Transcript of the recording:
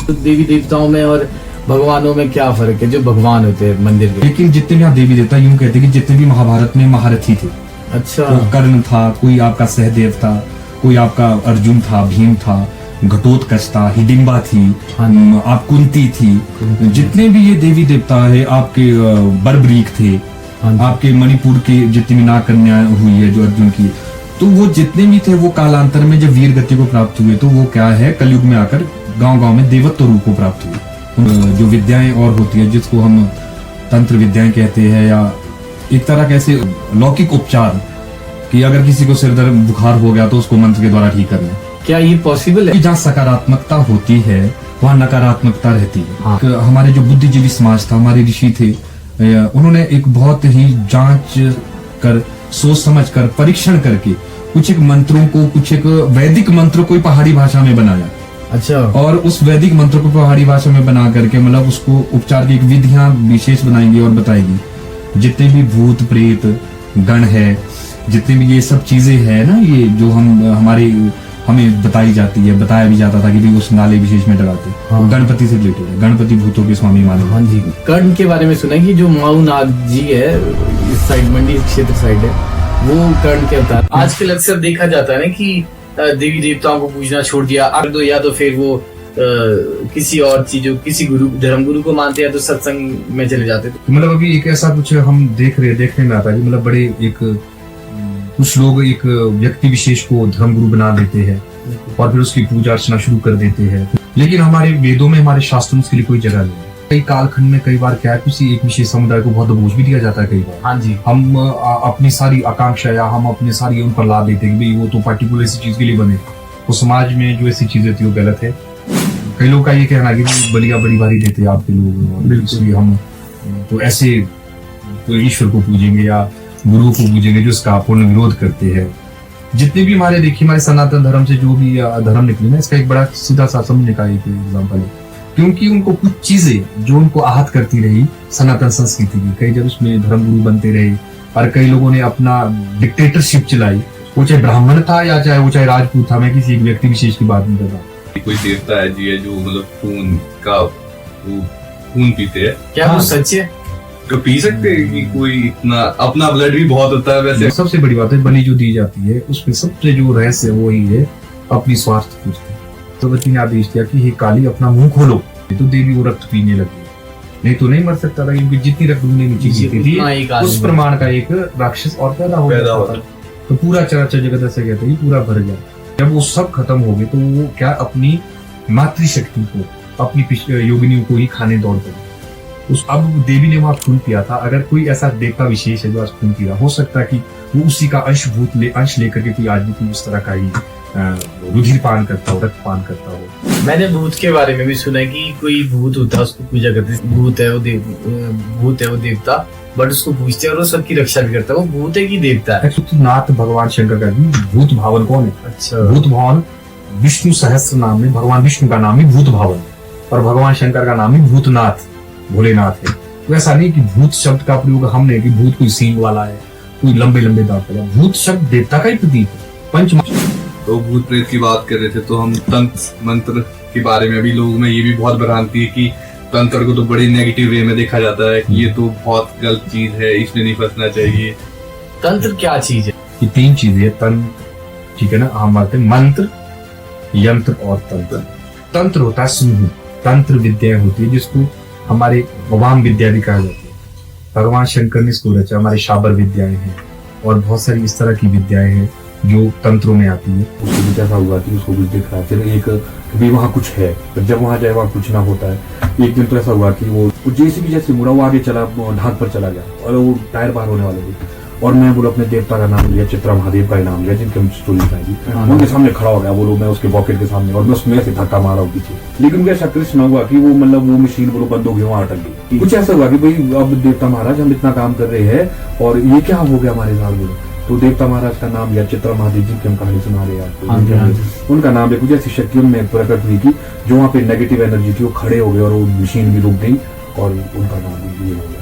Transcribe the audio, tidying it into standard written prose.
तो देवी देवताओं में और भगवानों में क्या फर्क है, जो भगवान होते हैं मंदिर के? लेकिन जितने भी यहाँ देवी देवता यूं कहते हैं कि जितने भी महाभारत में महारथी थे, अच्छा, तो कर्ण था, कोई आपका सहदेव था, कोई आपका अर्जुन था, भीम था, घटोत्कच था, हिडिंबा थी, आप कुंती थी, जितने भी ये देवी देवता है आपके बर्बरीक थे, आपके मणिपुर के जितनी भी नाग कन्या हुई है जो अर्जुन की, तो वो जितने भी थे वो कालांतर में जब वीर गति को प्राप्त हुए तो वो क्या है, कलयुग में आकर गांव-गांव में देवत्व रूप को प्राप्त हुए। जो विद्याएं और होती है जिसको हम तंत्र विद्याएं कहते हैं, या एक तरह कैसे लौकिक उपचार, कि अगर किसी को सिर दर्द बुखार हो गया तो उसको मंत्र के द्वारा ठीक करना, क्या ये पॉसिबल है? जहाँ सकारात्मकता होती है वहाँ नकारात्मकता रहती है। हाँ। हमारे जो बुद्धिजीवी समाज था, हमारे ऋषि थे, उन्होंने एक बहुत ही जांच कर, सोच समझ कर, परीक्षण करके कुछ एक मंत्रों को, कुछ एक वैदिक मंत्र को पहाड़ी भाषा में बनाया। अच्छा, और उस वैदिक मंत्र को पहाड़ी भाषा में बना करके मतलब उसको उपचार की एक विधियां विशेष बनाएंगे और बताएगी। जितने भी भूत प्रेत गण है, जितने भी ये सब चीजें है ना, ये जो हमें बताई जाती है, बताया भी जाता था कि भी उस नाले विशेष में डराते। हाँ। गणपति से रिलेटेड है, गणपति भूतों के स्वामी माने। हाँ जी। कर्ण के बारे में सुना है कि जो माऊ नाग जी है, इस साइड मंडी क्षेत्र साइड है, वो कर्ण के अवतार। आजकल अक्सर देखा जाता है ना कि देवी देवताओं को पूजना छोड़ दिया, या तो फिर वो किसी और चीजों, किसी गुरु, धर्म गुरु को मानते हैं, तो सत्संग में चले जाते। मतलब अभी एक ऐसा कुछ हम देखने में आता है, मतलब बड़े एक कुछ लोग एक व्यक्ति विशेष को धर्म गुरु बना देते हैं और फिर उसकी पूजा अर्चना शुरू कर देते हैं। लेकिन हमारे वेदों में, हमारे शास्त्रों में इसके लिए कोई जगह नहीं है। कई कालखंड में कई बार क्या है, किसी एक विशेष समुदाय को बहुत बोझ भी दिया जाता है। कई बार हाँ जी, हम अपनी सारी आकांक्षा या हम अपने सारी उन पर ला देते हैं कि वो तो पर्टिकुलर इसी चीज के लिए बने। तो समाज में जो ऐसी चीजें थी वो गलत है। कई लोग का ये कहना है कि बलिया बड़ी भारी देते हैं आपके लोग, इसलिए हम तो ऐसे तो ईश्वर को पूजेंगे या गुरु को पूजेंगे, जो इसका पूर्ण विरोध करते हैं। जितने भी हमारे देखिए, हमारे सनातन धर्म से जो भी धर्म निकले ना, इसका एक बड़ा सीधा सा समझने का एक एग्जाम्पल है। क्योंकि उनको कुछ चीजें जो उनको आहत करती रही सनातन संस्कृति की, कई जब उसमें धर्म गुरु बनते रहे और कई लोगों ने अपना डिक्टेटरशिप चलाई, वो चाहे ब्राह्मण था या चाहे वो चाहे राजपूत था। मैं किसी एक व्यक्ति विशेष की बात नहीं कर रहा। कोई देवता है जी, है जो मतलब खून पीते हैं। क्या वो सच है? तो पी सकते हैं कि कोई इतना अपना ब्लड भी बहुत होता है वैसे। सबसे बड़ी बात है, बलि जो दी जाती है उसमें सबसे जो रहस्य वो ही है अपनी स्वार्थ पूछते। तो बच्ची ने आदेश दिया कि हे काली अपना मुंह खोलो, तो देवी वो रक्त पीने लगी। नहीं तो नहीं मर सकता था, क्योंकि जितनी रक्त ढूंढने में जीती थी उस प्रमाण का एक राक्षस और पैदा हो जाता था। तो पूरा चराचर जगत ऐसे कहते हैं पूरा भर गया। जब वो सब खत्म हो गए तो वो क्या अपनी मातृशक्ति को, अपनी योगिनियों को ही खाने दौड़ पड़ी। अब देवी ने वहां खून पिया था। अगर कोई ऐसा देवता विशेष है जो आज खून पी रहा, हो सकता है कि वो उसी का अंश लेकर के कोई आदमी को उस तरह का ही रुधिर पान करता हो, रक्त पान करता हो। मैंने भूत के बारे में भी सुना है कि कोई भूत होता है, उसको पूजा करते, भूत है वो देवता, बट उसको पूजते हैं और वो सबकी रक्षा भी करता है। वो भूत है कि देवता है? नाथ भगवान शंकर का भूत भावन कौन है? अच्छा, भूत भावन विष्णु सहस्त्र नाम में भगवान विष्णु का नाम ही भूत भावन और भगवान शंकर का नाम ही भूतनाथ, भोलेनाथ है। तो ऐसा नहीं कि भूत शब्द का प्रयोग हमने कि भूत कोई सींग वाला है, कोई लंबे लंबे दांत वाला। भूत शब्द देवता का ही प्रतीक है। पंच तो भूत प्रेत की बात कर रहे थे, तो हम तंत्र मंत्र के बारे में भी लोगों में ये भी बहुत भ्रांति है कि तंत्र को तो बड़े नेगेटिव वे में देखा जाता है कि ये तो बहुत गलत चीज है, इसमें नहीं फंसना चाहिए। तंत्र क्या चीज है? ये तीन चीजें, तंत्र, ठीक है ना, हम बात है मंत्र, यंत्र और तंत्र। तंत्र होता है समूह, तंत्र विद्या होती है जिसको हमारे वाम विद्या भी कहा जाती है। भगवान शंकर ने इसको रचा। हमारे शाबर विद्याएं हैं और बहुत सारी इस तरह की विद्याएं हैं जो तंत्रों में आती है। उसको भी कैसा हुआ कि उसको कुछ दिख रहा है, फिर एक भी वहाँ कुछ है, फिर जब वहाँ जाए वहाँ कुछ ना होता है। एक दिन तो ऐसा हुआ कि वो जैसे मुड़ा, वो आगे चला, ढाक पर चला गया और वो टायर बाहर होने वाले थे। और मैं बोलो अपने देवता का नाम लिया, चित्रा महादेव का नाम लिया, जिनके हम स्टोरी बताएंगी। उनके सामने खड़ा हो गया, बोलो मैं उसके पॉकेट के सामने, और मैं उसमें से धक्का मारा हूँ पीछे। लेकिन क्या कृष्ण हुआ कि वो मतलब वो मशीन बोलो बंद हो गई, वहाँ अटक गई। कुछ ऐसा हुआ कि भाई अब देवता महाराज हम इतना काम कर रहे हैं और ये क्या हो गया हमारे साथ, बोलो। तो देवता महाराज का नाम लिया, चित्रा महादेव जी की हम कहानी सुना रहे हैं। उनका नाम लिया, कुछ ऐसी शक्तियों में प्रकट हुई थी जो वहाँ पे नेगेटिव एनर्जी थी, वो खड़े हो गए और वो मशीन भी रुक गई और उनका नाम ये हो गया।